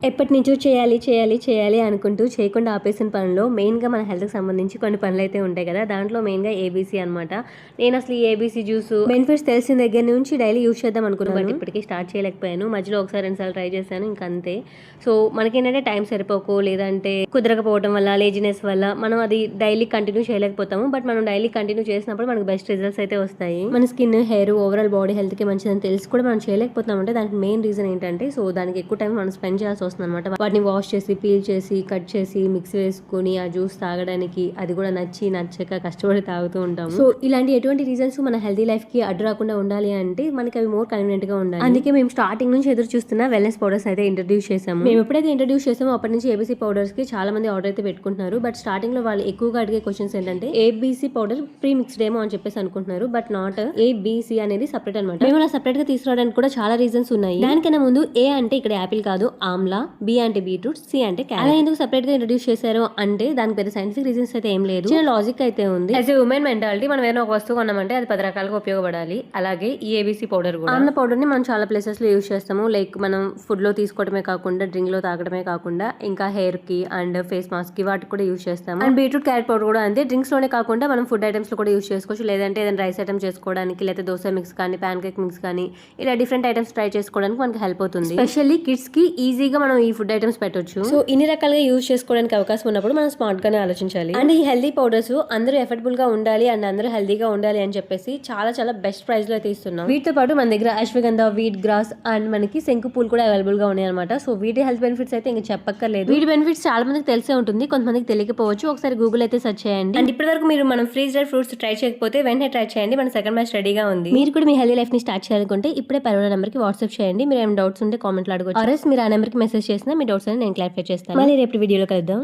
ఎప్పటినుంచో చేయాలి అనుకుంటూ చేయకుండా ఆపేసిన పనుల్లో మెయిన్‌గా మన హెల్త్‌కి సంబంధించి కొన్ని పనులైతే ఉంటాయి కదా! దాంట్లో మెయిన్‌గా ఏబీసీ అనమాట. నేను అసలు ఈ ఏబీసీ జ్యూసు బెనిఫిట్స్ తెలిసిన దగ్గర నుంచి డైలీ యూజ్ చేద్దాం అనుకున్నాను. బట్ ఇప్పటికి స్టార్ట్ చేయలేకపోయాను. మధ్యలో ఒకసారి, 2 సార్లు ట్రై చేశాను. ఇంక అంతే. సో, మనకేంటంటే టైం సరిపోకో లేదంటే కుదరకపోవడం వల్ల, లేజినెస్ వల్ల మనం అది డైలీ కంటిన్యూ చేయలేకపోతాము. బట్ మనం డైలీ కంటిన్యూ చేసినప్పుడు మనకు బెస్ట్ రిజల్ట్స్ అయితే వస్తాయి. మన స్కిన్, హెయిర్, ఓవరాల్ బాడీ హెల్త్‌కి మంచిదని తెలిసి కూడా మనం చేయలేకపోతున్నామంటే దానికి మెయిన్ రీజన్ ఏంటంటే సో, దానికి ఎక్కువ టైం మనం స్పెండ్ చేయాల్సి వస్తుందన్నమాట. వాటిని వాష్ చేసి, పీల్ చేసి, కట్ చేసి, మిక్స్ వేసుకొని ఆ జ్యూస్ తాగడానికి అది కూడా నచ్చక కష్టపడి తాగుతూ ఉంటాము. సో ఇలాంటి ఎటువంటి రీజన్స్ మన హెల్తీ లైఫ్ కి అడ్డు రాకుండా ఉండాలి అంటే మనకి అవి మోర్ కన్వీనియంట్ గా ఉండాలి. అందుకే మేము స్టార్టింగ్ నుంచి ఎదురు చూస్తున్న వెల్నెస్ పౌడర్స్ అయితే ఇంట్రడ్యూస్ చేసాము. మేము ఎప్పుడైతే ఇంట్రడ్యూస్ చేసామో అప్పటి నుంచి ఏబీసీ పౌడర్స్ కి చాలా మంది ఆర్డర్ అయితే పెట్టుకుంటున్నారు. బట్ స్టార్టింగ్ లో వాళ్ళు ఎక్కువగా అడిగే క్వశ్చన్స్ ఏంటంటే ఏబీసీ పౌడర్ ప్రీ మిక్స్డ్ ఏమో అని చెప్పేసి అనుకుంటున్నారు. But not. ఏబీసీ అనేది సపరేట్ అనమాట. మేము అలా సపరేట్ గా తీసుకురావడానికి కూడా చాలా రీజన్స్ ఉన్నాయి. దానికన్నా ముందు ఏ అంటే ఇక్కడ యాపిల్ కాదు, ఆమ్లా, బి అంటే బీట్రూట్, సి అంటే క్యారెట్. అలా ఎందుకు సెపరేట్ గా ఇంట్రడ్యూస్ చేశారు అంటే దానికి పెద్ద సైంటిఫిక్ రీజన్స్ అయితే ఏం లేదు. చిన్న లాజిక్ అయితే ఉంది. యాజ్ ఎ ఉమెన్ మెంటాలిటీ మనం ఏదైనా ఒక వస్తువు కొన్నామంటే అది 10 రకాలుగా ఉపయోగపడాలి. అలాగే ఈ ఏబీసీ పౌడర్ కూడా. ఆమ్ల పౌడర్ ని మనం చాలా ప్లేసెస్ లో యూజ్ చేస్తాము. లైక్ మనం ఫుడ్ లో తీసుకోవడమే కాకుండా, డ్రింక్ లో తాగడమే కాకుండా, ఇంకా హెయిర్ కి అండ్ ఫేస్ మాస్క్ కి వాటికి కూడా యూజ్ చేస్తాము. అండ్ బీట్రూట్, క్యారెట్ పౌడర్ కూడా అంతే. డ్రింక్స్ లోనే కాకుండా మనం ఫుడ్ ఐటమ్స్ లో కూడా యూజ్ చేసుకోవచ్చు. లేదంటే ఏదైనా రైస్ ఐటమ్ చేసుకోవడానికి, లేకపోతే దోశ మిక్స్ కానీ, ప్యాన్ కేక్ మిక్స్ కానీ, ఇలా డిఫరెంట్ ఐటమ్స్ ట్రై చేసుకోవడానికి మనకి హెల్ప్ అవుతుంది. స్పెషల్లీ కిడ్స్ కి ఈజీగా మనం ఈ ఫుడ్ ఐటమ్స్ పెట్టొచ్చు. సో ఇన్ని రకాలుగా యూజ్ చేసుకోవడానికి అవకాశం ఉన్నప్పుడు మనం స్మార్ట్ గానే ఆలోచించాలి. అండ్ ఈ హెల్దీ పౌడర్స్ అందరూ ఎఫర్డబుల్ గా ఉండాలి అండ్ అందరూ హెల్దీగా ఉండాలి అని చెప్పేసి చాలా బెస్ట్ ప్రైస్ లో అయితే ఇస్తున్నాం. వీటితో పాటు మన దగ్గర అశ్వగంధ, వీట్ గ్రాస్ అండ్ మనకి శంకు పూలు కూడా అవైలబుల్ గా ఉన్నాయి అనమాట. సో వీటి హెల్త్ బెనిఫిట్స్ అయితే ఇంకా చెప్పక్కర్లేదు. వీటి బెనిఫిట్స్ చాలా మందికి తెలిసే ఉంటుంది, కొంతమందికి తెలియకపోవచ్చు. ఒకసారి గూగుల్ అయితే సెర్చ్ చేయండి. అండ్ ఇప్పటి వరకు మీరు మనం ఫ్రీజ్ డ్రై ఫ్రూట్స్ ట్రై చేయకపోతే వెంటనే ట్రై చేయండి. మన సెకండ్ మ్యాచ్ రెడీగా ఉంది. మీరు కూడా మీ హెల్దీ లైఫ్ ని స్టార్ట్ చేయాలనుకుంటే ఇప్పుడే పర్వాల నెంబర్ కి వాట్సాప్ చేయండి. మీరు ఏమైనా డౌట్స్ ఉంటే కామెంట్ లో అడగొచ్చు. ఆర్ఎస్ మీరు ఆ నెంబర్ కి మెసేజ్ చేసినా మీ డౌట్స్ అని నేను క్లారిఫై చేస్తాను. మళ్ళీ రేపు వీడియోలో కలుద్దాం.